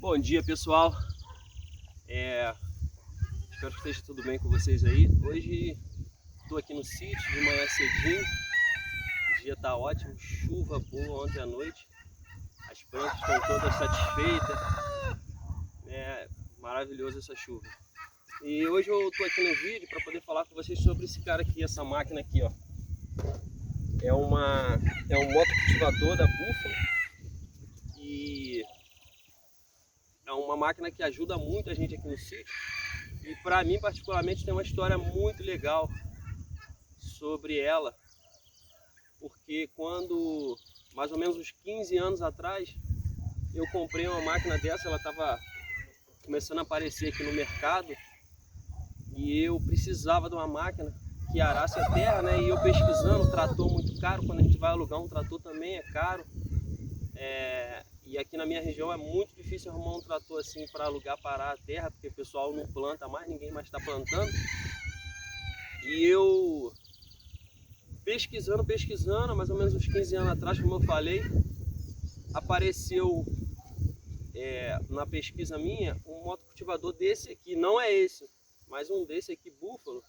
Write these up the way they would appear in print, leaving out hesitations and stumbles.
Bom dia, pessoal. Espero que esteja tudo bem com vocês aí. Hoje estou aqui no sítio de manhã cedinho. O dia está ótimo, chuva boa ontem à noite. As plantas estão todas satisfeitas. Maravilhoso essa chuva. E hoje eu estou aqui no vídeo para poder falar com vocês sobre esse cara aqui, essa máquina aqui, ó. É um motocultivador da Buffalo. E é uma máquina que ajuda muito a gente aqui no sítio. E para mim, particularmente, tem uma história muito legal sobre ela. Porque quando, mais ou menos uns 15 anos atrás, eu comprei uma máquina dessa. Ela estava começando a aparecer aqui no mercado. E eu precisava de uma máquina que arasse a terra, né? E eu pesquisando, trator muito caro. Quando a gente vai alugar um trator também é caro. E aqui na minha região é muito difícil arrumar um trator assim para alugar, parar a terra, porque o pessoal não planta mais, ninguém mais está plantando. E eu pesquisando, mais ou menos uns 15 anos atrás, como eu falei, apareceu na pesquisa minha um motocultivador desse aqui, não é esse, mas um desse aqui, Buffalo,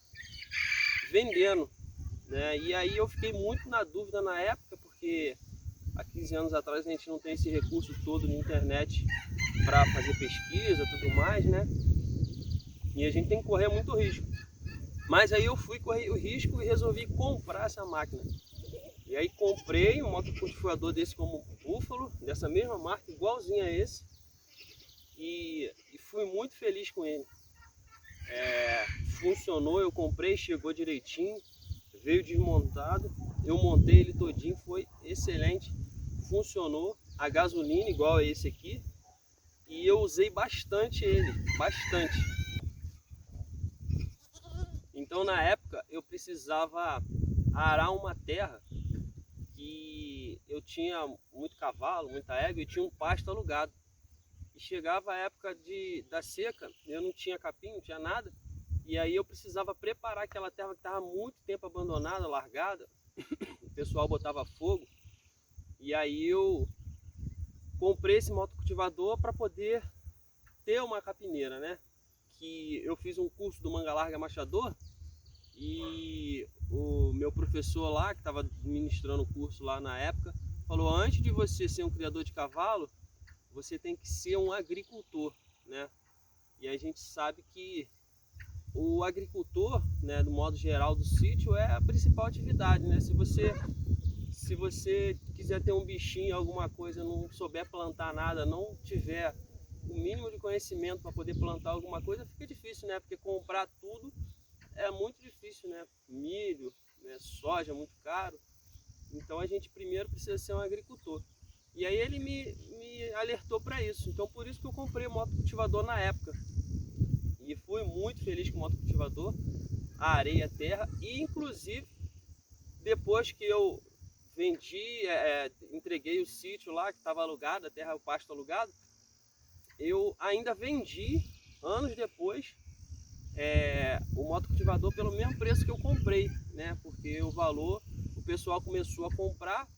vendendo, né? E aí eu fiquei muito na dúvida na época, porque há 15 anos atrás a gente não tem esse recurso todo de internet para fazer pesquisa e tudo mais, né? E a gente tem que correr muito risco. Mas aí eu fui correr o risco e resolvi comprar essa máquina. E aí comprei um motocultivador desse como Buffalo, dessa mesma marca, igualzinho a esse. E fui muito feliz com ele. Funcionou, eu comprei, chegou direitinho, veio desmontado. Eu montei ele todinho, foi excelente. Funcionou, a gasolina igual a esse aqui. E eu usei bastante ele, bastante. Então na época eu precisava arar uma terra que eu tinha muito cavalo, muita égua e tinha um pasto alugado. E chegava a época da seca, eu não tinha capim, não tinha nada. E aí eu precisava preparar aquela terra que estava muito tempo abandonada, largada. O pessoal botava fogo. E aí eu comprei esse motocultivador para poder ter uma capineira, né? Que eu fiz um curso do Manga Larga Machador. E o meu professor lá, que estava ministrando o curso lá na época, falou: antes de você ser um criador de cavalo, você tem que ser um agricultor, né? E a gente sabe que o agricultor, né, do modo geral do sítio, é a principal atividade, né? Se você quiser ter um bichinho, alguma coisa, não souber plantar nada, não tiver o mínimo de conhecimento para poder plantar alguma coisa, fica difícil, né? Porque comprar tudo é muito difícil, né? Milho, né? Soja é muito caro. Então a gente primeiro precisa ser um agricultor. E aí ele me alertou para isso. Então por isso que eu comprei o motocultivador na época. E fui muito feliz com o motocultivador. Arei a terra e inclusive depois que eu vendi, entreguei o sítio lá que estava alugado, a terra, o pasto alugado, eu ainda vendi anos depois o motocultivador pelo mesmo preço que eu comprei, né? Porque o valor, o pessoal começou a comprar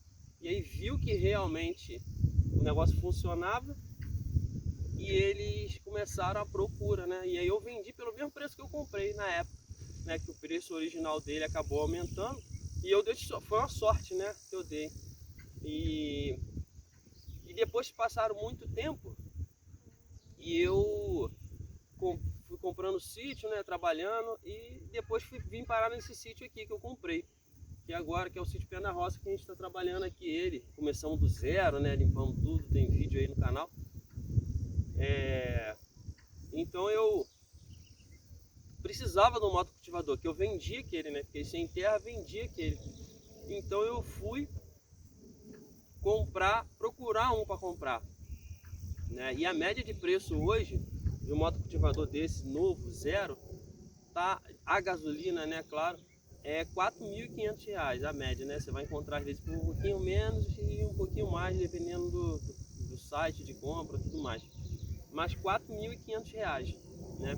e aí viu que realmente o negócio funcionava e eles começaram a procura, né? E aí eu vendi pelo mesmo preço que eu comprei na época, né? Que o preço original dele acabou aumentando e eu dei, foi uma sorte, né? Que eu dei. E depois passaram muito tempo e eu fui comprando sítio, né, trabalhando, e depois vim parar nesse sítio aqui que eu comprei, que agora que é o sítio Pé na Roça, que a gente está trabalhando aqui ele. Começamos do zero, né, limpamos tudo, tem vídeo aí no canal. Então eu precisava de um motocultivador, que eu vendi aquele, né, fiquei sem terra, vendi aquele. Então eu fui procurar um para comprar, né, e a média de preço hoje de um motocultivador desse novo, zero, tá, a gasolina, né, claro, é R$ 4.500 a média, né? Você vai encontrar às vezes por um pouquinho menos e um pouquinho mais, dependendo do site de compra e tudo mais. Mas R$ 4.500, né?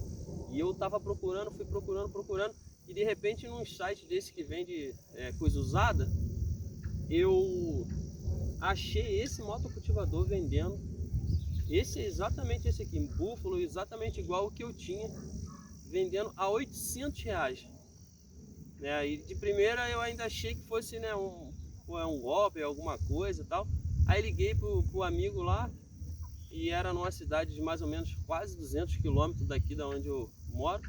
E eu tava procurando, fui procurando, e de repente num site desse que vende coisa usada, eu achei esse motocultivador vendendo Esse é exatamente esse aqui, búfalo, exatamente igual o que eu tinha, vendendo a R$ 800. Né? E de primeira eu ainda achei que fosse, né, um golpe, alguma coisa e tal. Aí liguei pro amigo lá, e era numa cidade de mais ou menos quase 200 quilômetros daqui da onde eu moro.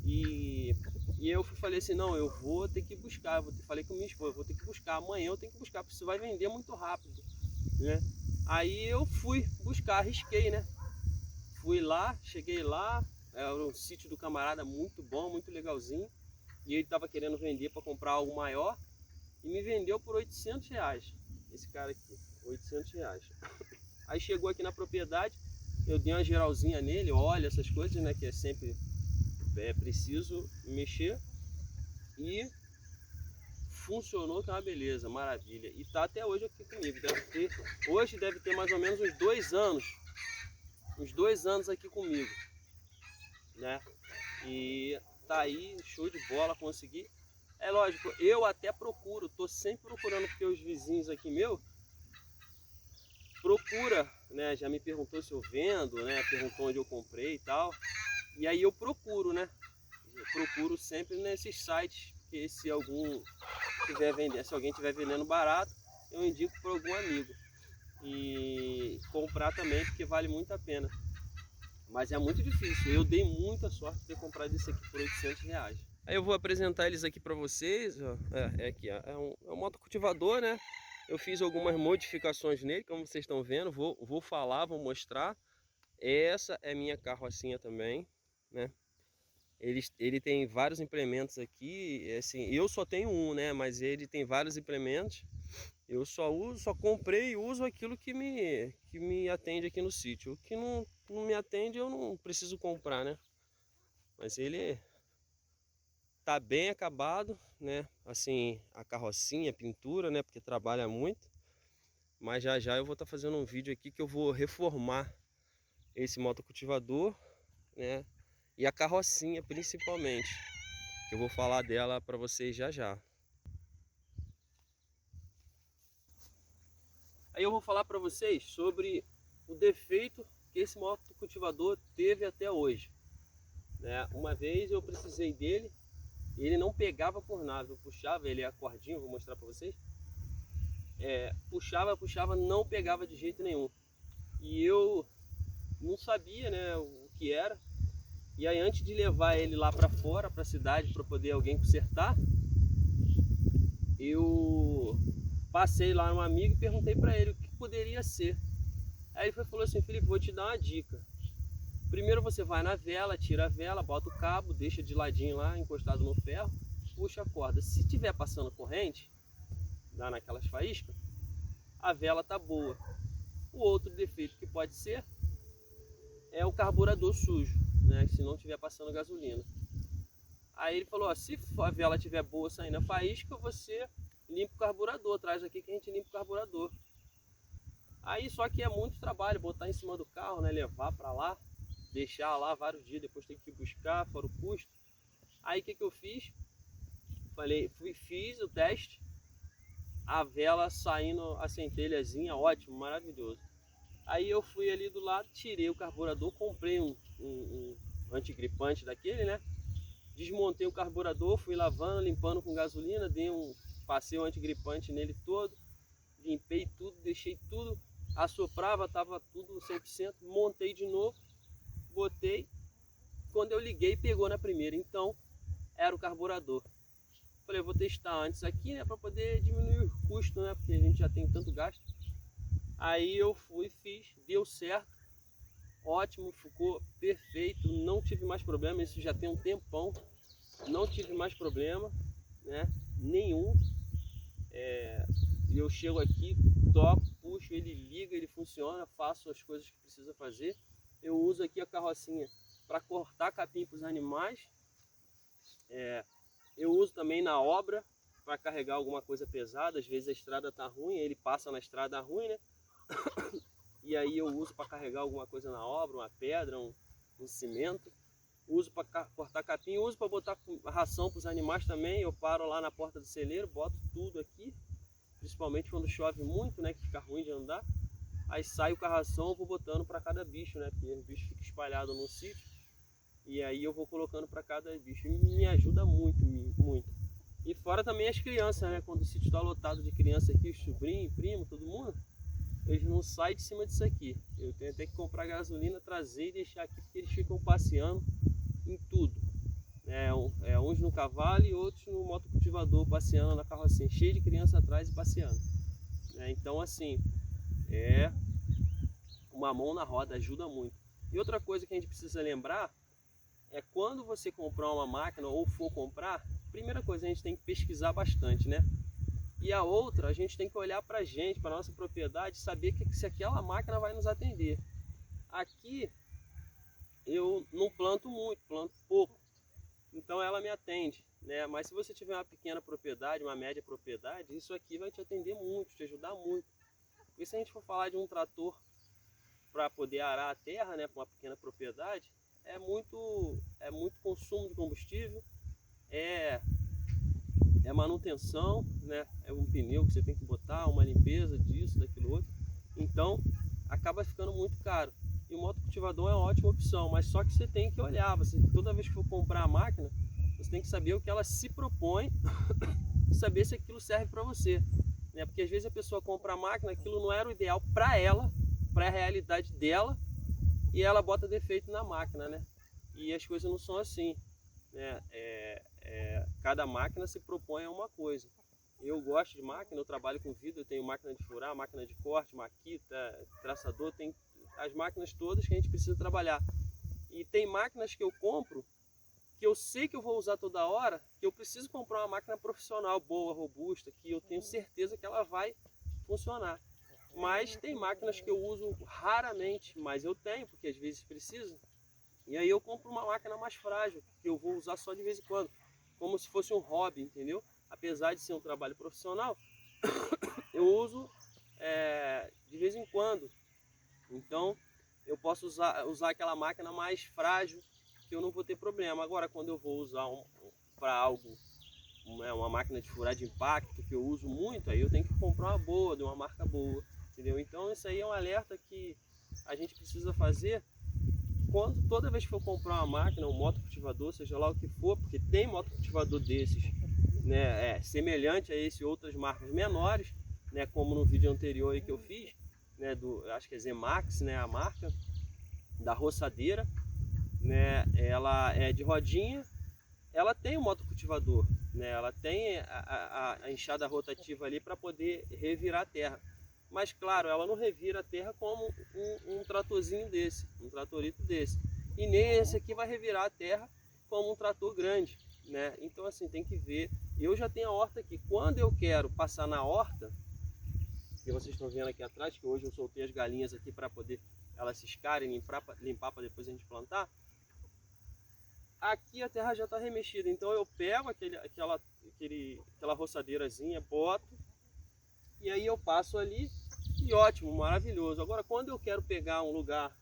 E eu falei assim, não, eu vou ter que buscar, falei com minha esposa, vou ter que buscar, amanhã eu tenho que buscar, porque isso vai vender muito rápido, né? Aí eu fui buscar, arrisquei, né? Fui lá, cheguei lá, era um sítio do camarada muito bom, muito legalzinho, e ele estava querendo vender para comprar algo maior, e me vendeu por R$ 800, esse cara aqui, R$ 800. Aí chegou aqui na propriedade, eu dei uma geralzinha nele, olha essas coisas, né, que é sempre preciso mexer, e funcionou, que é uma beleza, maravilha. E tá até hoje aqui comigo, hoje deve ter mais ou menos uns 2 anos aqui comigo, né? E tá aí, show de bola, consegui. É lógico, eu até procuro, tô sempre procurando, porque os vizinhos aqui meu procura, né? Já me perguntou se eu vendo, né? Perguntou onde eu comprei e tal. E aí eu procuro, né? Eu procuro sempre nesses sites, porque se alguém estiver vendendo barato, eu indico para algum amigo. E comprar também, porque vale muito a pena. Mas é muito difícil. Eu dei muita sorte de ter comprado isso aqui por R$ 800. Aí eu vou apresentar eles aqui para vocês. Ó. Aqui, ó. É um motocultivador, né? Eu fiz algumas modificações nele, como vocês estão vendo. Vou falar, vou mostrar. Essa é minha carrocinha também, né? Ele tem vários implementos aqui. Assim, eu só tenho um, né? Mas ele tem vários implementos. Eu só comprei e uso aquilo que me atende aqui no sítio. O que não me atende eu não preciso comprar, né? Mas ele tá bem acabado, né? Assim, a carrocinha, a pintura, né? Porque trabalha muito. Mas já já eu vou estar fazendo um vídeo aqui que eu vou reformar esse motocultivador, né? E a carrocinha principalmente, que eu vou falar dela para vocês já já. Aí eu vou falar para vocês sobre o defeito que esse motocultivador teve até hoje, né? Uma vez eu precisei dele, ele não pegava por nada, eu puxava ele a cordinha, vou mostrar para vocês. Puxava, não pegava de jeito nenhum. E eu não sabia, né, o que era. E aí antes de levar ele lá para fora, para a cidade, para poder alguém consertar, eu passei lá no amigo e perguntei para ele o que poderia ser. Aí ele falou assim, Felipe, vou te dar uma dica. Primeiro você vai na vela, tira a vela, bota o cabo, deixa de ladinho lá, encostado no ferro, puxa a corda. Se tiver passando corrente, dá naquelas faíscas, a vela tá boa. O outro defeito que pode ser é o carburador sujo, né? Se não estiver passando gasolina. Aí ele falou, ó, se a vela estiver boa saindo a faísca, você limpa o carburador, traz aqui que a gente limpa o carburador. Aí só que é muito trabalho botar em cima do carro, né? Levar para lá, deixar lá vários dias, depois tem que ir buscar, fora o custo. Aí o que eu fiz? Fiz o teste, a vela saindo a centelhazinha, ótimo, maravilhoso. Aí eu fui ali do lado, tirei o carburador, comprei um antigripante daquele, né? Desmontei o carburador, fui lavando, limpando com gasolina, passei o antigripante nele todo, limpei tudo, deixei tudo, assoprava, tava tudo 100%, montei de novo, botei, quando eu liguei pegou na primeira, então era o carburador. Falei, vou testar antes aqui, né, para poder diminuir o custo, né, porque a gente já tem tanto gasto. Aí eu fui, fiz, deu certo, ótimo, ficou perfeito, não tive mais problema, isso já tem um tempão, não tive mais problema, né, nenhum. Eu chego aqui, toco, puxo, ele liga, ele funciona, faço as coisas que precisa fazer. Eu uso aqui a carrocinha para cortar capim para os animais. Eu uso também na obra para carregar alguma coisa pesada, às vezes a estrada tá ruim, ele passa na estrada ruim, né? E aí eu uso para carregar alguma coisa na obra, uma pedra, um cimento. Uso para cortar capim, uso para botar ração para os animais também. Eu paro lá na porta do celeiro, boto tudo aqui, principalmente quando chove muito, né, que fica ruim de andar. aí sai o carração, eu vou botando para cada bicho, né? Porque os bichos ficam espalhados no sítio. E aí eu vou colocando para cada bicho. E me ajuda muito, muito. E fora também as crianças, né? Quando o sítio está lotado de criança aqui, os sobrinhos, primo, todo mundo, eles não saem de cima disso aqui. Eu tenho até que comprar gasolina, trazer e deixar aqui, porque eles ficam passeando em tudo. Uns no cavalo e outros no motocultivador, passeando na carrocinha, cheio de criança atrás e passeando. Então assim, uma mão na roda ajuda muito. E outra coisa que a gente precisa lembrar é quando você comprar uma máquina ou for comprar, primeira coisa a gente tem que pesquisar bastante, né? E a outra, a gente tem que olhar para a gente, para nossa propriedade, saber se aquela máquina vai nos atender. Aqui eu não planto muito, planto pouco, então ela me atende, né? Mas se você tiver uma pequena propriedade, uma média propriedade, isso aqui vai te atender muito, te ajudar muito. E se a gente for falar de um trator para poder arar a terra, né, para uma pequena propriedade, é muito consumo de combustível, é manutenção, né? É um pneu que você tem que botar, uma limpeza disso, daquilo outro. Então acaba ficando muito caro. E o motocultivador é uma ótima opção, mas só que você tem que olhar, toda vez que for comprar a máquina, você tem que saber o que ela se propõe e saber se aquilo serve para você, né? Porque às vezes a pessoa compra a máquina, aquilo não era o ideal para ela, para a realidade dela, e ela bota defeito na máquina, né? E as coisas não são assim, né? Cada máquina se propõe a uma coisa. Eu gosto de máquina, eu trabalho com vidro, eu tenho máquina de furar, máquina de corte, maquita, traçador, tem as máquinas todas que a gente precisa trabalhar. E tem máquinas que eu compro, que eu sei que eu vou usar toda hora, que eu preciso comprar uma máquina profissional, boa, robusta, que eu tenho certeza que ela vai funcionar. Mas tem máquinas que eu uso raramente, mas eu tenho, porque às vezes preciso. E aí eu compro uma máquina mais frágil, que eu vou usar só de vez em quando, como se fosse um hobby, entendeu? Apesar de ser um trabalho profissional, eu uso de vez em quando. Então eu posso usar aquela máquina mais frágil, que eu não vou ter problema. Agora quando eu vou usar para algo, uma máquina de furar de impacto, que eu uso muito, aí eu tenho que comprar uma boa, de uma marca boa, entendeu? Então isso aí é um alerta que a gente precisa fazer toda vez que for comprar uma máquina, um motocultivador, seja lá o que for, porque tem motocultivador desses, né, semelhante a esse, outras marcas menores, né, como no vídeo anterior aí que eu fiz, né, acho que é Zemax, né, a marca da roçadeira, né, ela é de rodinha, ela tem um motocultivador, né, ela tem a enxada rotativa ali para poder revirar a terra. Mas claro, ela não revira a terra como um tratorzinho desse, um tratorito desse. E nem esse aqui vai revirar a terra como um trator grande, né? Então assim, tem que ver. Eu já tenho a horta aqui. Quando eu quero passar na horta, que vocês estão vendo aqui atrás, que hoje eu soltei as galinhas aqui para poder elas ciscarem, limpar para depois a gente plantar. Aqui a terra já está remexida, então eu pego aquela roçadeirazinha, boto, e aí eu passo ali e ótimo, maravilhoso. Agora quando eu quero pegar um lugar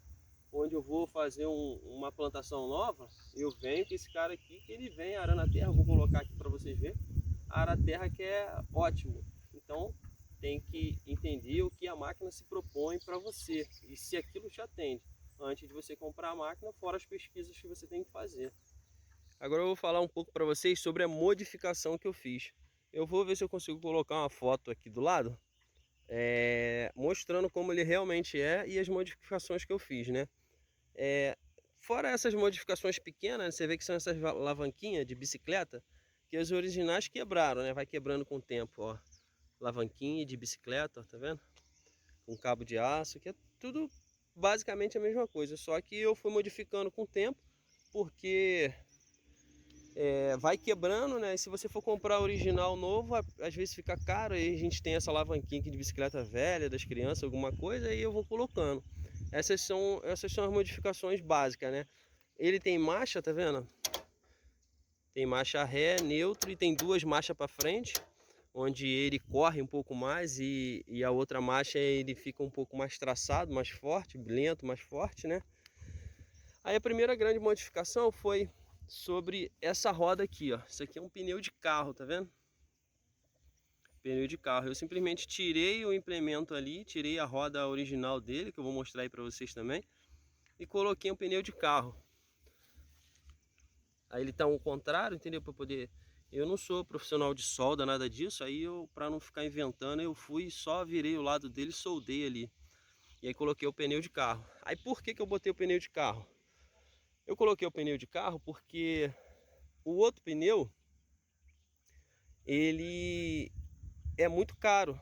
onde eu vou fazer uma plantação nova, eu venho com esse cara aqui, que ele vem arando a terra, eu vou colocar aqui para vocês verem, ara a terra, que é ótimo. Então tem que entender o que a máquina se propõe para você e se aquilo te atende, antes de você comprar a máquina, fora as pesquisas que você tem que fazer. Agora eu vou falar um pouco para vocês sobre a modificação que eu fiz. Eu vou ver se eu consigo colocar uma foto aqui do lado, mostrando como ele realmente é e as modificações que eu fiz, né? Fora essas modificações pequenas, você vê que são essas alavanquinhas de bicicleta, que as originais quebraram, né? Vai quebrando com o tempo, ó. Alavanquinha de bicicleta, ó, tá vendo? Com cabo de aço, que é tudo basicamente a mesma coisa, só que eu fui modificando com o tempo, porque vai quebrando, né? E se você for comprar original novo, às vezes fica caro. Aí a gente tem essa alavanquinha aqui de bicicleta velha das crianças, alguma coisa, e eu vou colocando. Essas são as modificações básicas, né? Ele tem marcha, tá vendo? Tem marcha ré, neutro, e tem duas marchas para frente, onde ele corre um pouco mais e a outra marcha ele fica um pouco mais traçado, mais forte, lento, mais forte, né? Aí a primeira grande modificação foi sobre essa roda aqui, ó. Isso aqui é um pneu de carro, tá vendo? pneu de carro. Eu simplesmente tirei o implemento ali, tirei a roda original dele, que eu vou mostrar aí para vocês também, e coloquei um pneu de carro. Aí ele tá ao contrário, entendeu? Para poder... Eu não sou profissional de solda, nada disso, aí eu, para não ficar inventando, eu fui só virei o lado dele e soldei ali. E aí coloquei o pneu de carro. Aí por que eu botei o pneu de carro? Eu coloquei o pneu de carro porque o outro pneu, ele é muito caro.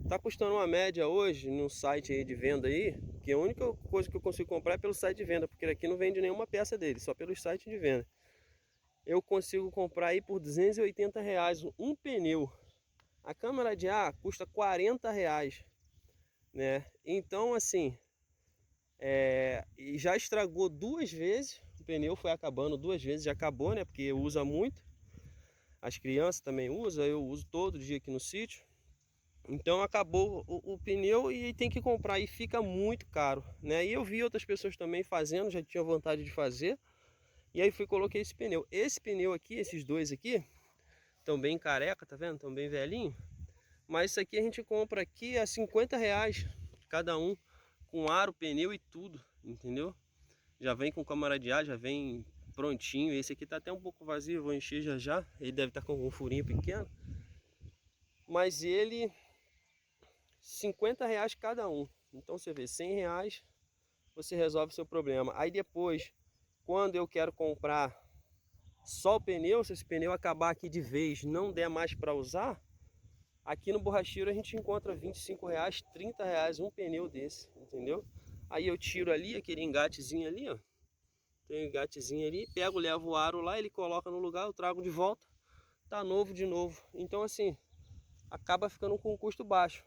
Tá custando uma média hoje no site aí de venda aí, que a única coisa que eu consigo comprar é pelo site de venda, porque aqui não vende nenhuma peça dele, só pelo site de venda. Eu consigo comprar aí por R$ 280 um pneu. A câmara de ar custa R$ 40, né? Então assim, e já estragou 2 vezes, o pneu foi acabando 2 vezes, já acabou, né? Porque usa muito. As crianças também usam, eu uso todo dia aqui no sítio. Então acabou o pneu e tem que comprar e fica muito caro, né? E eu vi outras pessoas também fazendo, já tinha vontade de fazer. E aí coloquei esse pneu. Esse pneu aqui, esses dois aqui, estão bem careca, tá vendo? Estão bem velhinho. Mas isso aqui a gente compra aqui a R$ 50 cada um, com aro, pneu e tudo, entendeu? Já vem com câmara de ar, já vem prontinho. Esse aqui tá até um pouco vazio, vou encher já já. Ele deve estar com um furinho pequeno. Mas ele... R$ 50 cada um. Então você vê, R$ 100 você resolve o seu problema. Aí depois, quando eu quero comprar só o pneu, se esse pneu acabar aqui de vez, não der mais para usar, aqui no borracheiro a gente encontra R$ 25, R$ 30 um pneu desse, entendeu? Aí eu tiro ali aquele engatezinho ali, ó. Tem um engatezinho ali, pego, levo o aro lá, ele coloca no lugar, eu trago de volta, tá novo de novo. Então assim, acaba ficando com um custo baixo,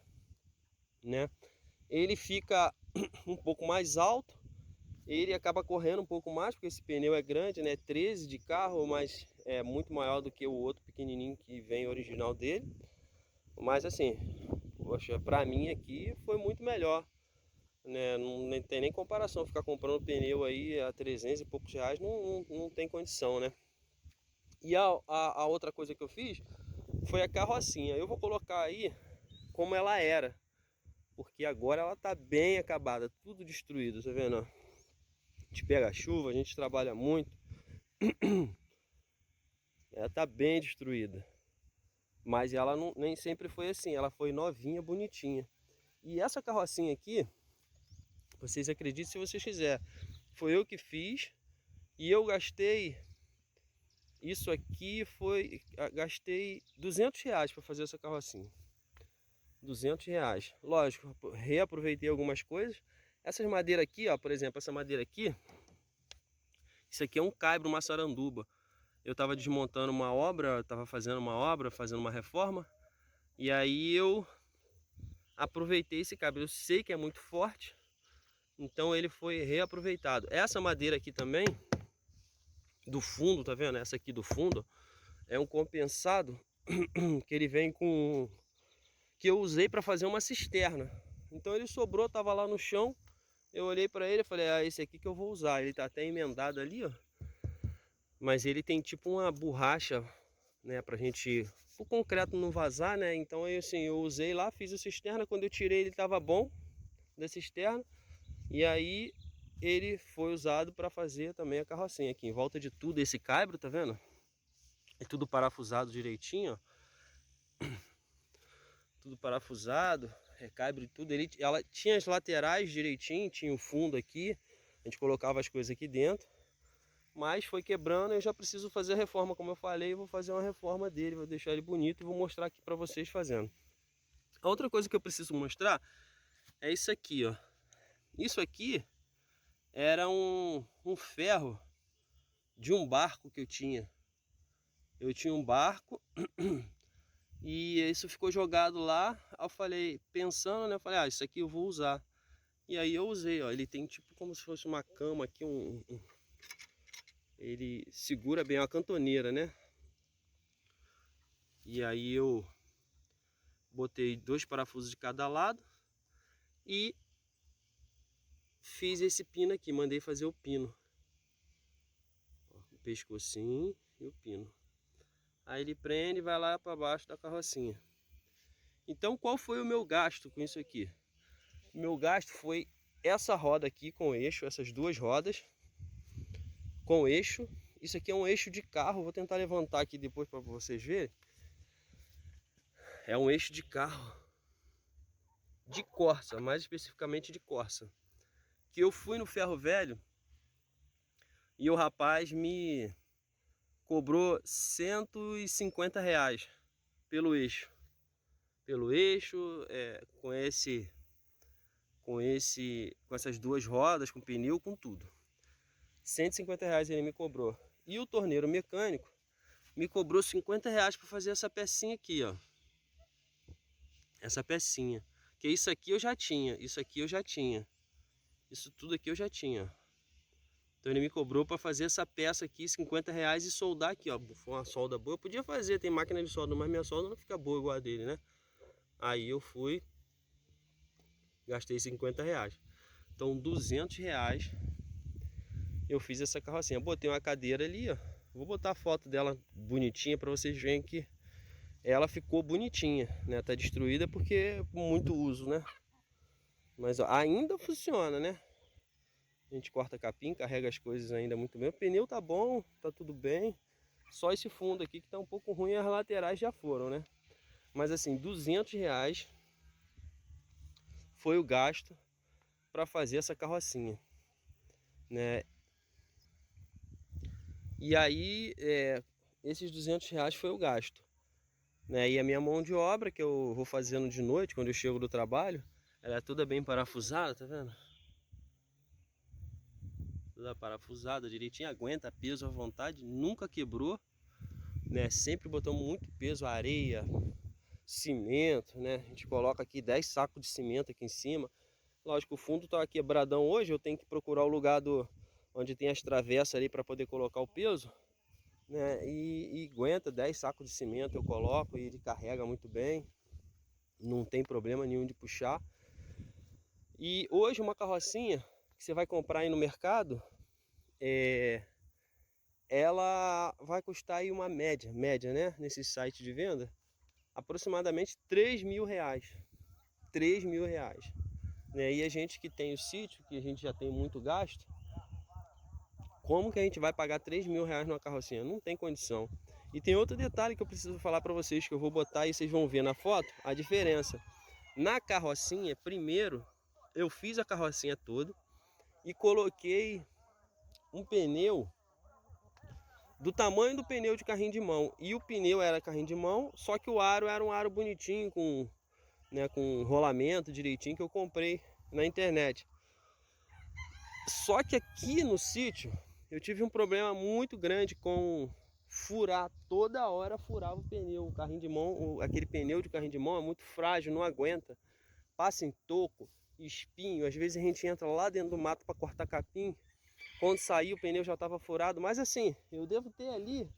né? Ele fica um pouco mais alto, ele acaba correndo um pouco mais, porque esse pneu é grande, né? 13 de carro, mas é muito maior do que o outro pequenininho que vem original dele. Mas assim, poxa, pra mim aqui foi muito melhor, né? Não tem nem comparação, ficar comprando pneu aí a 300 e poucos reais não tem condição, né? E a outra coisa que eu fiz foi a carrocinha. Eu vou colocar aí como ela era, porque agora ela tá bem acabada, tudo destruído, tá vendo? A gente pega a chuva, a gente trabalha muito, ela tá bem destruída. Mas ela nem sempre foi assim, ela foi novinha, bonitinha. E essa carrocinha aqui, vocês acreditem se vocês quiserem, foi eu que fiz e eu gastei, isso aqui foi, gastei R$ 200 para fazer essa carrocinha. R$ 200. Lógico, reaproveitei algumas coisas. Essas madeiras aqui, ó, por exemplo, essa madeira aqui, isso aqui é um caibro, uma saranduba. Eu estava desmontando uma obra, estava fazendo uma obra, fazendo uma reforma, e aí eu aproveitei esse caibro. Eu sei que é muito forte, então ele foi reaproveitado. Essa madeira aqui também, do fundo, tá vendo? Essa aqui do fundo, é um compensado que ele vem com... que eu usei para fazer uma cisterna. Então ele sobrou, tava lá no chão, eu olhei para ele e falei, ah, esse aqui que eu vou usar. Ele tá até emendado ali, ó. Mas ele tem tipo uma borracha, né, pra gente, o concreto não vazar, né? Então aí assim, eu usei lá, fiz a cisterna, quando eu tirei ele tava bom da cisterna. E aí ele foi usado para fazer também a carrocinha aqui. Em volta de tudo esse caibro, tá vendo? É tudo parafusado direitinho, ó. Tudo parafusado, caibro e tudo. Ela tinha as laterais direitinho, tinha o fundo aqui. A gente colocava as coisas aqui dentro. Mas foi quebrando, eu já preciso fazer a reforma, como eu falei, eu vou fazer uma reforma dele, vou deixar ele bonito e vou mostrar aqui para vocês fazendo. A outra coisa que eu preciso mostrar é isso aqui, ó. Isso aqui era um ferro de um barco que eu tinha. Eu tinha um barco e isso ficou jogado lá. Aí eu falei, pensando, né? Eu falei, ah, isso aqui eu vou usar. E aí eu usei, ó. Ele tem tipo como se fosse uma cama aqui, ele segura bem uma cantoneira, né? E aí eu botei 2 parafusos de cada lado e fiz esse pino aqui, mandei fazer o pino. O pescocinho e o pino. Aí ele prende e vai lá para baixo da carrocinha. Então qual foi o meu gasto com isso aqui? O meu gasto foi essa roda aqui com eixo, essas duas rodas com eixo. Isso aqui é um eixo de carro, vou tentar levantar aqui depois para vocês verem. É um eixo de carro de Corsa, mais especificamente de Corsa. Que eu fui no ferro velho e o rapaz me cobrou R$ 150 pelo eixo. Pelo eixo, com essas duas rodas, com pneu, com tudo. R$ 150 ele me cobrou. E o torneiro mecânico me cobrou R$ 50 para fazer essa pecinha aqui, ó. Essa pecinha. Que isso aqui eu já tinha, isso aqui eu já tinha. Isso tudo aqui eu já tinha. Então ele me cobrou para fazer essa peça aqui, R$ 50 e soldar aqui, ó. Foi uma solda boa. Eu podia fazer, tem máquina de solda, mas minha solda não fica boa igual a dele, né? Aí eu fui, gastei R$ 50. Então R$ 200 eu fiz essa carrocinha. Botei uma cadeira ali, ó. Vou botar a foto dela bonitinha para vocês verem que ela ficou bonitinha, né? Tá destruída porque muito uso, né? Mas ó, ainda funciona, né? A gente corta capim, carrega as coisas ainda muito bem. O pneu tá bom, tá tudo bem. Só esse fundo aqui que tá um pouco ruim, as laterais já foram, né? Mas assim, R$ 200 foi o gasto para fazer essa carrocinha, né? E aí, esses R$ 200 foi o gasto, né? E a minha mão de obra, que eu vou fazendo de noite, quando eu chego do trabalho, ela é toda bem parafusada, tá vendo? Toda parafusada direitinho, aguenta peso à vontade, nunca quebrou, né? Sempre botamos muito peso, areia, cimento, né? A gente coloca aqui 10 sacos de cimento aqui em cima. Lógico, o fundo tá quebradão hoje, eu tenho que procurar o lugar onde tem as travessas ali para poder colocar o peso, né? E aguenta 10 sacos de cimento, eu coloco e ele carrega muito bem. Não tem problema nenhum de puxar. E hoje uma carrocinha que você vai comprar aí no mercado, ela vai custar aí uma média, né? Nesse site de venda, aproximadamente R$ 3.000. R$ 3.000. Né? E a gente que tem o sítio, que a gente já tem muito gasto, como que a gente vai pagar R$ 3.000 numa carrocinha? Não tem condição. E tem outro detalhe que eu preciso falar para vocês, que eu vou botar e vocês vão ver na foto a diferença. Na carrocinha, primeiro, eu fiz a carrocinha toda e coloquei um pneu do tamanho do pneu de carrinho de mão. E o pneu era carrinho de mão, só que o aro era um aro bonitinho, com rolamento direitinho, que eu comprei na internet. Só que aqui no sítio eu tive um problema muito grande com furar, toda hora furava o pneu. O carrinho de mão, aquele pneu de carrinho de mão é muito frágil, não aguenta. Passa em toco, espinho, às vezes a gente entra lá dentro do mato para cortar capim. Quando sair o pneu já estava furado, mas assim, eu devo ter ali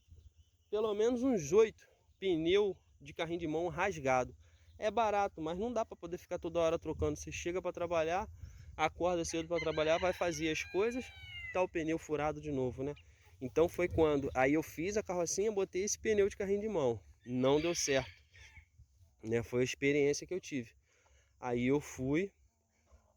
pelo menos uns 8 pneus de carrinho de mão rasgado. É barato, mas não dá para poder ficar toda hora trocando. Você chega para trabalhar, acorda cedo para trabalhar, vai fazer as coisas, tá o pneu furado de novo, né? Então foi quando aí eu fiz a carrocinha, botei esse pneu de carrinho de mão. Não deu certo, né? Foi a experiência que eu tive. Aí eu fui,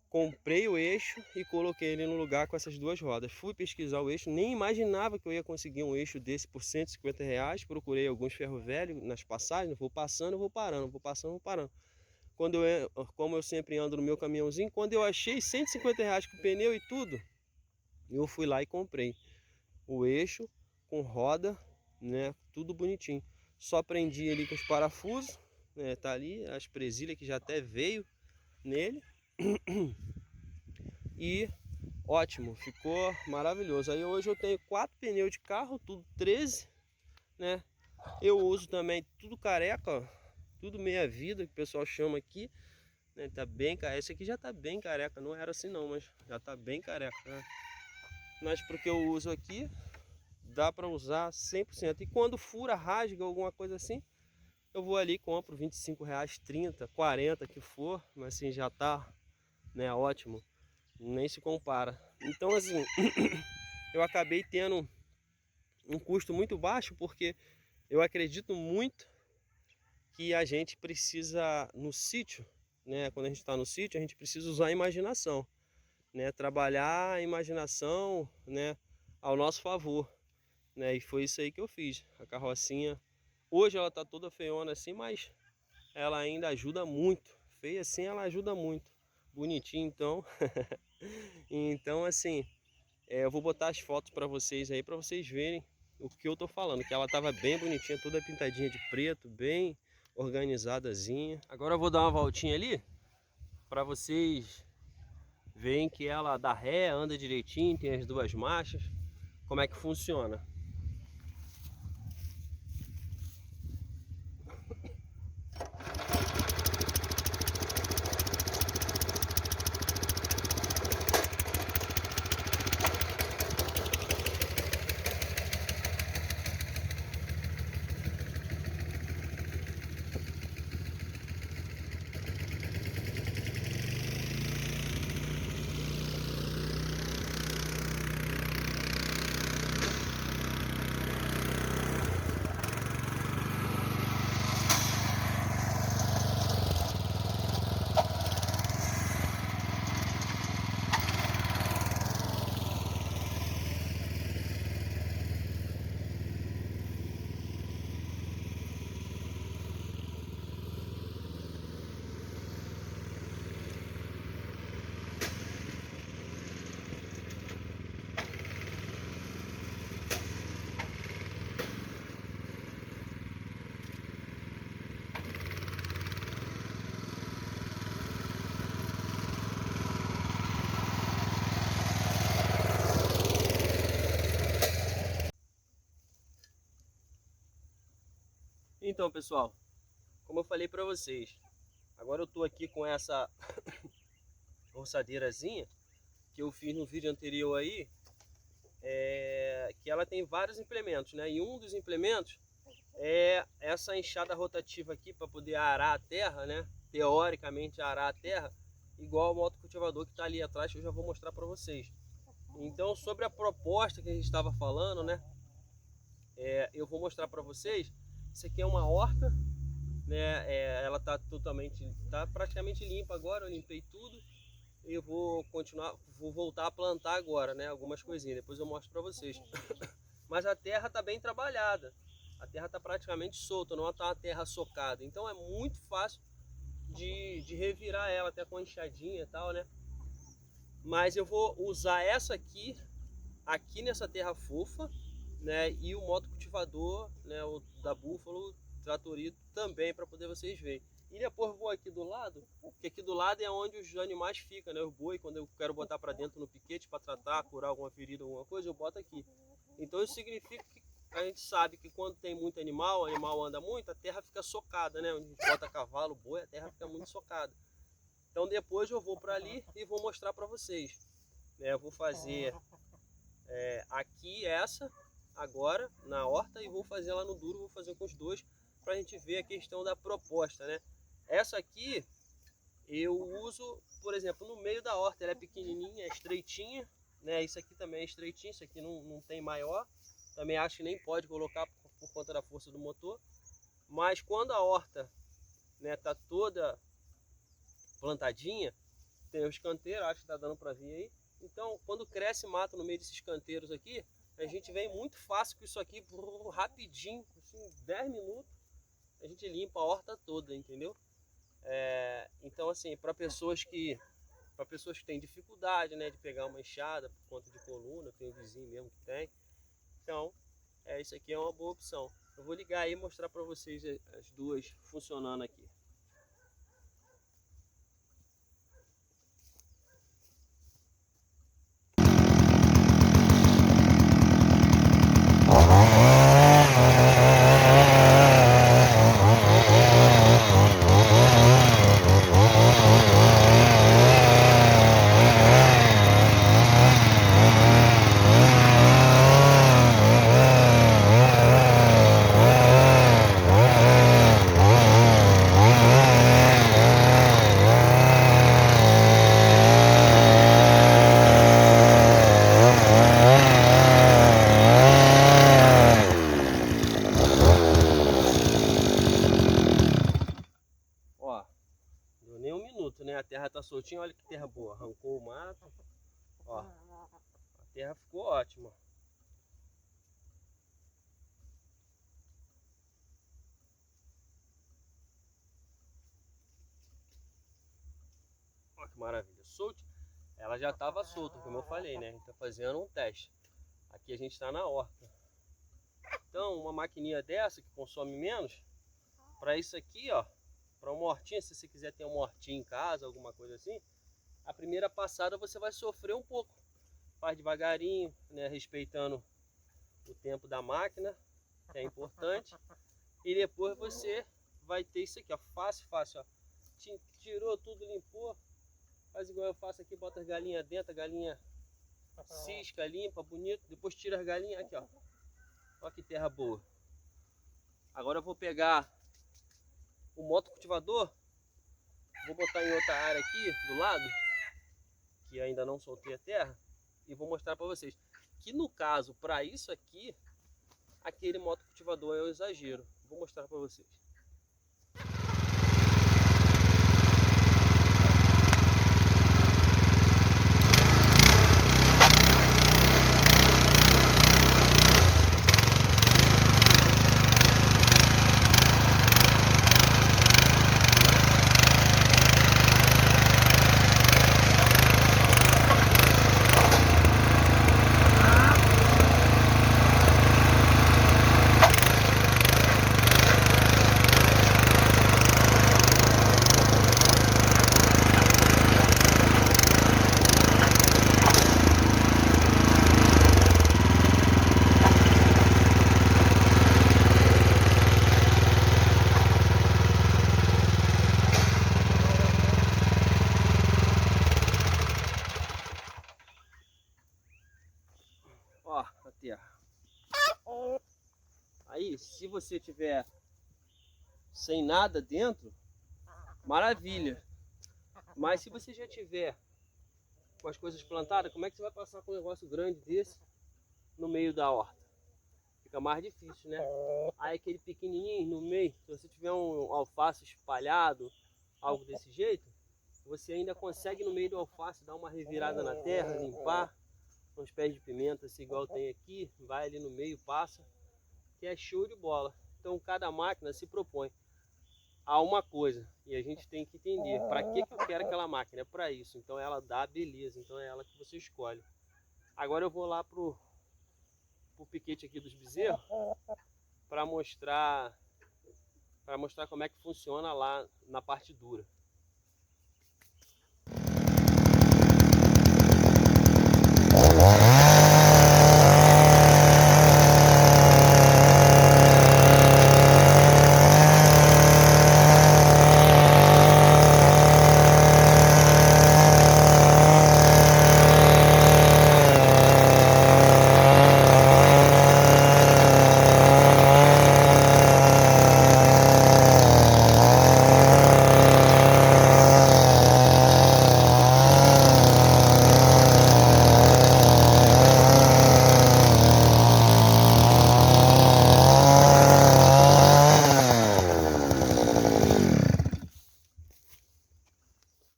comprei o eixo e coloquei ele no lugar com essas duas rodas. Fui pesquisar o eixo, nem imaginava que eu ia conseguir um eixo desse por R$ 150. Procurei alguns ferro velho nas passagens, vou passando, vou parando, vou passando, vou parando. Como eu sempre ando no meu caminhãozinho, quando eu achei R$ 150 com pneu e tudo, eu fui lá e comprei o eixo com roda, né, tudo bonitinho. Só prendi ali com os parafusos, né, tá ali as presilhas que já até veio nele. E ótimo, ficou maravilhoso. Aí hoje eu tenho 4 pneus de carro, tudo 13, né? Eu uso também tudo careca, ó, tudo meia vida que o pessoal chama aqui, né? Tá bem careca. Esse aqui já tá bem careca, não era assim não, mas já tá bem careca, né? Mas porque eu uso aqui, dá para usar 100%. E quando fura, rasga alguma coisa assim, eu vou ali e compro R$ 25, 30, 40 que for, mas assim já tá, né, ótimo. Nem se compara. Então assim, eu acabei tendo um custo muito baixo, porque eu acredito muito que a gente precisa, no sítio, né, quando a gente está no sítio, a gente precisa usar a imaginação, né, trabalhar a imaginação, né, ao nosso favor, né, e foi isso aí que eu fiz. A carrocinha, hoje ela tá toda feiona assim, mas ela ainda ajuda muito. Feia assim, ela ajuda muito. Bonitinho, então. Então, assim, eu vou botar as fotos para vocês aí, para vocês verem o que eu tô falando. Que ela tava bem bonitinha, toda pintadinha de preto, bem organizadazinha. Agora eu vou dar uma voltinha ali, para vocês verem que ela dá ré, anda direitinho, tem as duas marchas. Como é que funciona. Então, pessoal, como eu falei para vocês, agora eu tô aqui com essa roçadeirazinha que eu fiz no vídeo anterior aí, que ela tem vários implementos, né? E um dos implementos é essa enxada rotativa aqui para poder arar a terra, né? Teoricamente arar a terra, igual o motocultivador que está ali atrás, que eu já vou mostrar para vocês. Então, sobre a proposta que a gente estava falando, né? Eu vou mostrar para vocês. Isso aqui é uma horta, né? Ela tá praticamente limpa agora. Eu limpei tudo. Eu vou voltar a plantar agora, né? Algumas coisinhas. Depois eu mostro para vocês. Mas a terra tá bem trabalhada. A terra tá praticamente solta, não tá uma terra socada. Então é muito fácil de revirar ela, até com a enxadinha e tal, né? Mas eu vou usar essa aqui nessa terra fofa, né, e o motocultivador, né, o da Buffalo Tratorito também, para poder vocês verem. E depois vou aqui do lado, porque aqui do lado é onde os animais ficam, né, os boi, quando eu quero botar para dentro no piquete para tratar, curar alguma ferida, alguma coisa, eu boto aqui. Então isso significa que a gente sabe que quando tem muito animal, o animal anda muito, a terra fica socada, né, onde a gente bota cavalo, boi, a terra fica muito socada. Então depois eu vou para ali e vou mostrar para vocês. Eu vou fazer aqui essa agora na horta e vou fazer lá no duro, vou fazer com os dois para a gente ver a questão da proposta, né? Essa aqui eu uso, por exemplo, no meio da horta, ela é pequenininha, é estreitinha, né? Isso aqui também é estreitinho, isso aqui não tem maior, também acho que nem pode colocar por conta da força do motor, mas quando a horta, né, tá toda plantadinha, tem os canteiros, acho que tá dando para ver aí. Então, quando cresce mato no meio desses canteiros aqui, a gente vem muito fácil com isso aqui, rapidinho, assim, 10 minutos, a gente limpa a horta toda, entendeu? Então, assim, para pessoas que têm dificuldade, né, de pegar uma enxada por conta de coluna, tem um vizinho mesmo que tem, então, isso aqui é uma boa opção. Eu vou ligar aí e mostrar para vocês as duas funcionando aqui. boa, arrancou o mato. Ó, a terra ficou ótima. Olha que maravilha. Solte, ela já estava solta, como eu falei, né? A gente tá fazendo um teste. Aqui a gente está na horta. Então, uma maquininha dessa que consome menos, para isso aqui, ó, para uma hortinha, se você quiser ter uma hortinha em casa, alguma coisa assim, a primeira passada você vai sofrer um pouco. Faz devagarinho, né, respeitando o tempo da máquina, que é importante. E depois você vai ter isso aqui, ó, fácil, ó. Tirou tudo, limpou. Faz igual eu faço aqui, bota as galinhas dentro, a galinha cisca, limpa, bonito. Depois tira as galinhas aqui, ó. Olha que terra boa. Agora eu vou pegar o motocultivador, vou botar em outra área aqui do lado, que ainda não soltei a terra, e vou mostrar para vocês que no caso, para isso aqui, aquele motocultivador é um exagero. Vou mostrar para vocês. Ó, a terra. Aí, se você tiver sem nada dentro, maravilha. Mas se você já tiver com as coisas plantadas, como é que você vai passar com um negócio grande desse no meio da horta? Fica mais difícil, né? Aí aquele pequenininho no meio, se você tiver um alface espalhado, algo desse jeito, você ainda consegue no meio do alface dar uma revirada na terra, limpar. Uns pés de pimenta, assim, igual tem aqui, vai ali no meio, passa, que é show de bola. Então cada máquina se propõe a uma coisa, e a gente tem que entender para que eu quero aquela máquina. É para isso, então ela dá beleza, então é ela que você escolhe. Agora eu vou lá pro piquete aqui dos bezerros para mostrar como é que funciona lá na parte dura.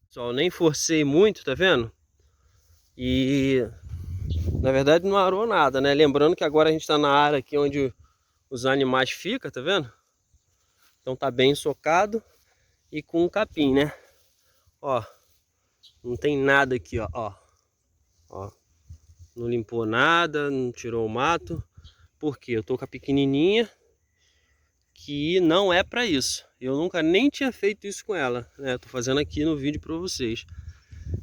Pessoal, nem forcei muito, tá vendo? E na verdade não arou nada, né? Lembrando que agora a gente tá na área aqui onde os animais ficam, tá vendo? Então tá bem socado e com um capim, né? Ó, não tem nada aqui, ó. Ó, não limpou nada, não tirou o mato. Por quê? Eu tô com a pequenininha, que não é para isso. Eu nunca nem tinha feito isso com ela, né? Tô fazendo aqui no vídeo para vocês.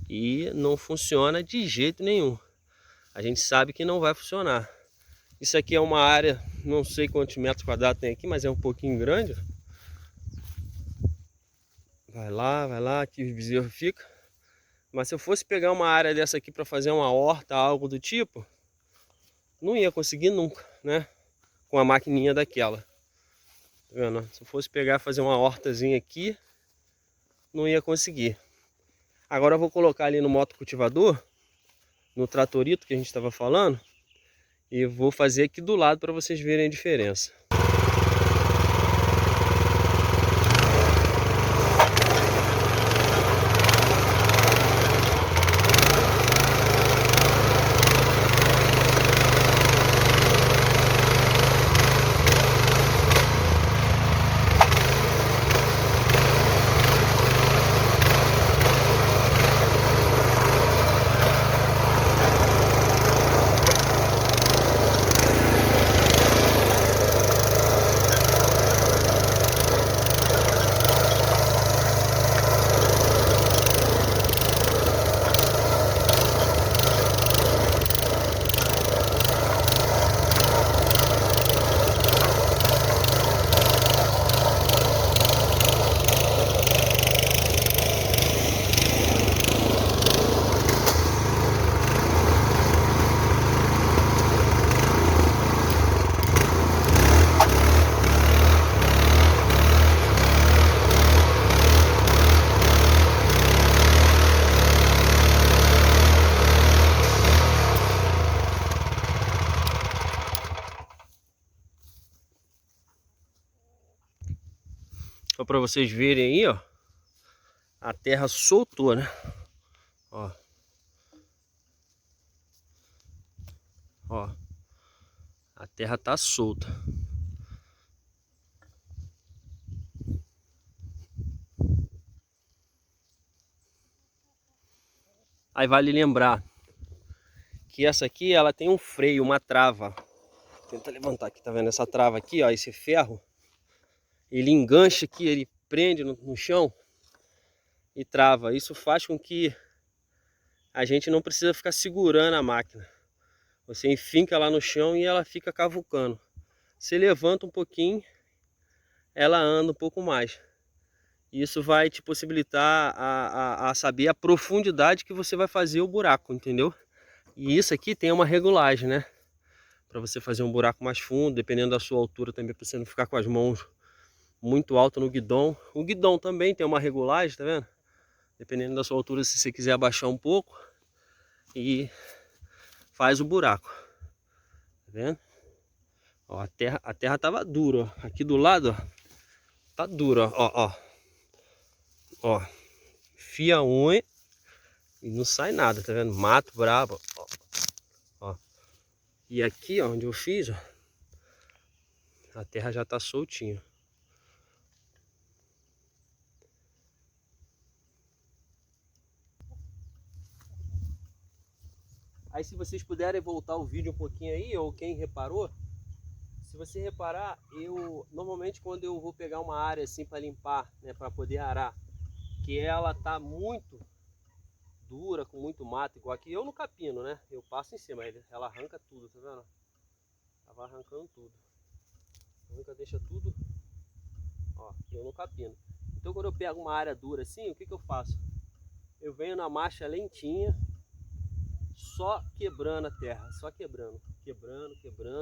E não funciona de jeito nenhum. A gente sabe que não vai funcionar. Isso aqui é uma área, não sei quantos metros quadrados tem aqui, mas é um pouquinho grande. Vai lá, aqui os bezerros ficam. Mas se eu fosse pegar uma área dessa aqui para fazer uma horta, algo do tipo, não ia conseguir nunca, né? Com a maquininha daquela. Tá vendo? Se eu fosse pegar e fazer uma hortazinha aqui, não ia conseguir. Agora eu vou colocar ali no motocultivador, no tratorito que a gente estava falando, e vou fazer aqui do lado para vocês verem a diferença. para vocês verem aí, ó. A terra soltou, né? Ó. Ó. A terra tá solta. Aí vale lembrar que essa aqui, ela tem um freio, uma trava. Tenta levantar aqui, tá vendo essa trava aqui, ó, esse ferro. Ele engancha aqui, ele prende no chão e trava. Isso faz com que a gente não precisa ficar segurando a máquina. Você enfinca lá no chão e ela fica cavucando. Você levanta um pouquinho, ela anda um pouco mais. Isso vai te possibilitar a saber a profundidade que você vai fazer o buraco, entendeu? E isso aqui tem uma regulagem, né? Para você fazer um buraco mais fundo, dependendo da sua altura também, para você não ficar com as mãos muito alto no guidão. O guidão também tem uma regulagem, tá vendo? Dependendo da sua altura, se você quiser abaixar um pouco e faz o buraco. Tá vendo? Ó, a terra tava dura, ó. Aqui do lado, ó, tá dura, ó. Ó, fia a unha e não sai nada, tá vendo? Mato brabo, ó. E aqui, ó, onde eu fiz, ó, a terra já tá soltinha. Aí se vocês puderem voltar o vídeo um pouquinho aí, ou quem reparou, se você reparar, eu normalmente quando eu vou pegar uma área assim para limpar, né, para poder arar, que ela tá muito dura, com muito mato, igual aqui, eu no capino, né? Eu passo em cima, ela arranca tudo, tá vendo? Tava arrancando tudo. Arranca, deixa tudo, ó, eu no capino. Então quando eu pego uma área dura assim, o que que eu faço? Eu venho na marcha lentinha, só quebrando a terra, só quebrando,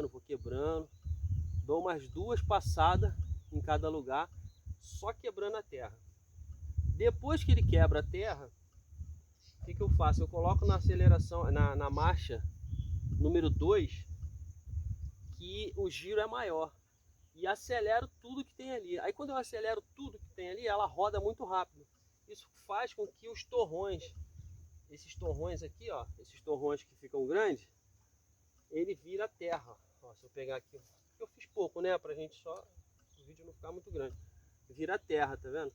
vou quebrando, dou umas 2 passadas em cada lugar, só quebrando a terra. Depois que ele quebra a terra, o que que eu faço? Eu coloco na aceleração, na marcha número 2, que o giro é maior, e acelero tudo que tem ali. Aí quando eu acelero tudo que tem ali, ela roda muito rápido. Isso faz com que os torrões, esses torrões aqui, ó, esses torrões que ficam grandes, ele vira terra. Ó, se eu pegar aqui, eu fiz pouco, né, pra gente só o vídeo não ficar muito grande. Vira terra, tá vendo?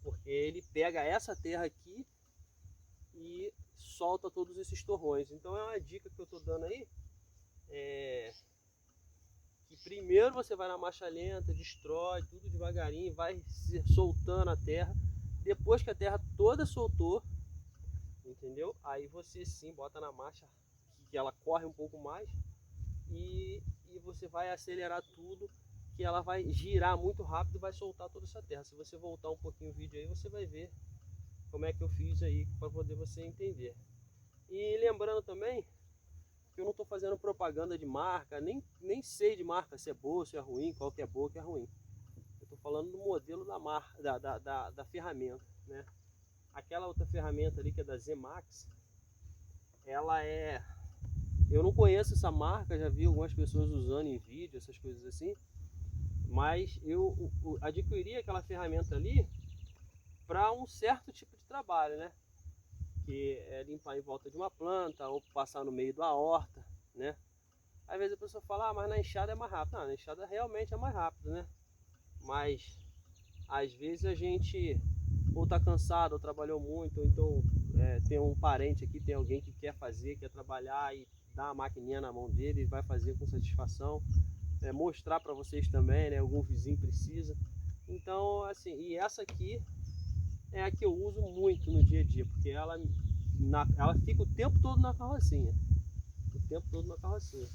Porque ele pega essa terra aqui e solta todos esses torrões. Então é uma dica que eu tô dando aí, que primeiro você vai na marcha lenta, destrói tudo devagarinho, vai soltando a terra. Depois que a terra toda soltou, entendeu? Aí você sim bota na marcha que ela corre um pouco mais e você vai acelerar tudo, que ela vai girar muito rápido e vai soltar toda essa terra. Se você voltar um pouquinho o vídeo aí, você vai ver como é que eu fiz aí, para poder você entender. E lembrando também que eu não estou fazendo propaganda de marca, nem sei de marca se é boa, se é ruim, qual que é boa, que é ruim. Eu estou falando do modelo da marca, da ferramenta, né? Aquela outra ferramenta ali que é da Zemax, ela é... Eu não conheço essa marca, já vi algumas pessoas usando em vídeo, essas coisas assim, mas eu adquiri aquela ferramenta ali para um certo tipo de trabalho, né? Que é limpar em volta de uma planta ou passar no meio da horta, né? Às vezes a pessoa fala, ah, mas na enxada é mais rápido. Não, na enxada realmente é mais rápido, né? Mas às vezes a gente ou tá cansado, ou trabalhou muito, ou então tem um parente aqui, tem alguém que quer fazer, quer trabalhar e dá a maquininha na mão dele e vai fazer com satisfação. Mostrar para vocês também, né? Algum vizinho precisa. Então, assim, e essa aqui é a que eu uso muito no dia a dia, porque ela fica o tempo todo na carrocinha. O tempo todo na carrocinha.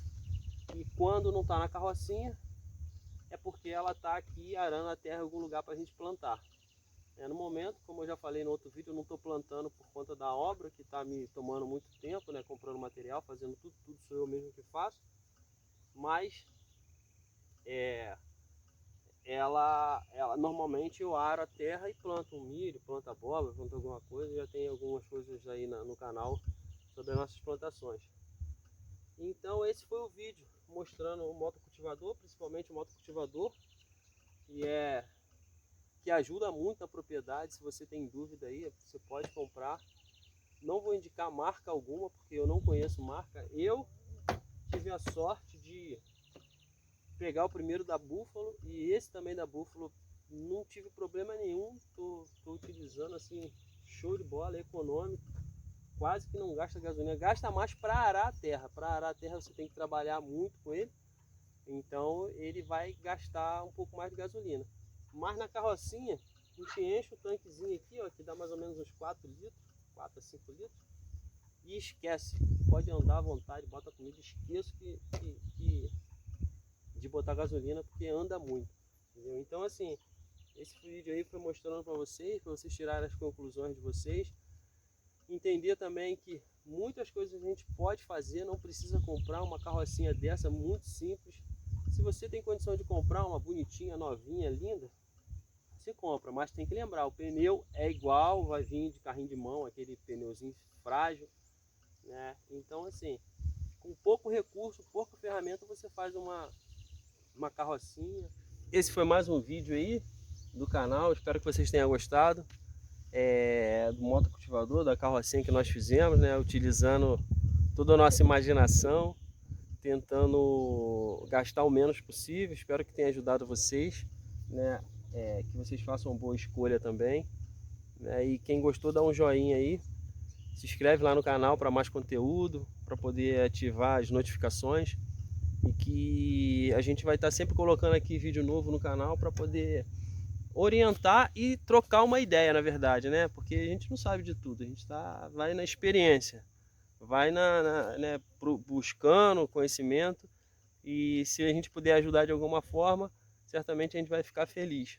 E quando não está na carrocinha, é porque ela está aqui arando a terra em algum lugar para a gente plantar. No momento, como eu já falei no outro vídeo, eu não estou plantando por conta da obra, que está me tomando muito tempo, né? Comprando material, fazendo tudo sou eu mesmo que faço. Mas ela normalmente eu aro a terra e planto um milho, planto abóbora, planto alguma coisa. Já tem algumas coisas aí no canal sobre as nossas plantações. Então esse foi o vídeo mostrando o motocultivador, principalmente o motocultivador, que é que ajuda muito na propriedade. Se você tem dúvida aí, você pode comprar. Não vou indicar marca alguma, porque eu não conheço marca. Eu tive a sorte de pegar o primeiro da Buffalo e esse também da Buffalo não tive problema nenhum. Tô utilizando assim, show de bola, econômico. Quase que não gasta gasolina, gasta mais para arar a terra. Para arar a terra você tem que trabalhar muito com ele, então ele vai gastar um pouco mais de gasolina. Mas na carrocinha, a gente enche o tanquezinho aqui, ó, que dá mais ou menos uns 4 litros, 4 a 5 litros, e esquece, pode andar à vontade, bota comida, esqueço de botar gasolina, porque anda muito, entendeu? Então assim, esse vídeo aí foi mostrando para vocês tirarem as conclusões de vocês. Entender também que muitas coisas a gente pode fazer, não precisa comprar uma carrocinha dessa, muito simples. Se você tem condição de comprar uma bonitinha, novinha, linda, você compra, mas tem que lembrar, o pneu é igual, vai vir de carrinho de mão, aquele pneuzinho frágil, né? Então assim, com pouco recurso, pouca ferramenta, você faz uma carrocinha. Esse foi mais um vídeo aí do canal, espero que vocês tenham gostado. Do motocultivador, da carrocinha que nós fizemos, né, utilizando toda a nossa imaginação, tentando gastar o menos possível. Espero que tenha ajudado vocês, né, que vocês façam uma boa escolha também, né, e quem gostou dá um joinha aí, se inscreve lá no canal para mais conteúdo, para poder ativar as notificações, e que a gente vai estar sempre colocando aqui vídeo novo no canal para poder orientar e trocar uma ideia, na verdade, né? Porque a gente não sabe de tudo, a gente vai na experiência, vai né, buscando conhecimento, e se a gente puder ajudar de alguma forma, certamente a gente vai ficar feliz.